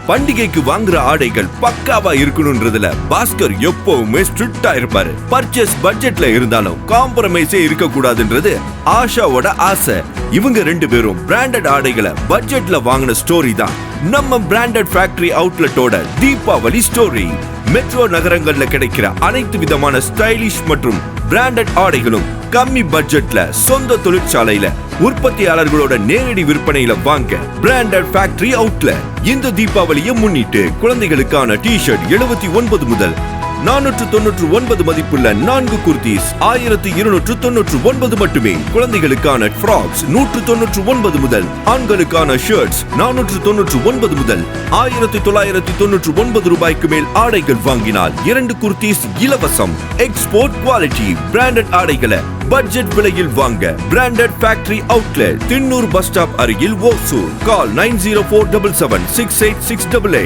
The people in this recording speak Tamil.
பண்டிகைக்கு வாங்குற ஆடைகள் பக்காவா இருக்கணும்ன்றதுல பாஸ்கர் எப்பவுமே ஸ்ட்ரிக்ட்டா இருப்பாரு. பர்ச்சேஸ் பட்ஜெட்ல இருந்தாலும் காம்ப்ரமைஸே இருக்க கூடாதுன்றது ஆஷாவோட ஆசை. இவங்க 2 பேரும் பிராண்டட் ஆடைகளை பட்ஜெட்ல வாங்கின ஸ்டோரி தான் நம்ம பிராண்டட் ஃபேக்டரி அவுட்லெட்டோட தீபாவளி ஸ்டோரி. மெட்ரோ நகரங்கள்ல கிடைக்கிற அனைத்து விதமான ஸ்டைலிஷ் மற்றும் பிராண்டட் ஆடைகளும் கம்மி பட்ஜெட்ல சொந்த தொழிற்சாலையில உற்பத்தியாளர்களோட நேரடி விற்பனையில வாங்க பிராண்டட் ஃபேக்டரி அவுட்லெட். இந்த தீபாவளியை முன்னிட்டு குழந்தைகளுக்கான டி-ஷர்ட் 79 முதல் 499 மதிப்புள்ள 4 குர்தீஸ் 1299 மட்டுமே. குழந்தைகளுக்கான ஃப்ராக்ஸ் 199 முதல், ஆண்களுக்கான ஷர்ட்ஸ் 499 முதல் 1999 ரூபாய்க்கு மேல் ஆடைகள் வாங்கினால் 2 குர்தீஸ் இலவசம். எக்ஸ்போர்ட் குவாலிட்டி பிராண்டட் ஆடைகளை பட்ஜெட் விலையில் வாங்க branded factory outlet, Thinnur bus stop அருகில் ஓசூர். கால் 9047768688.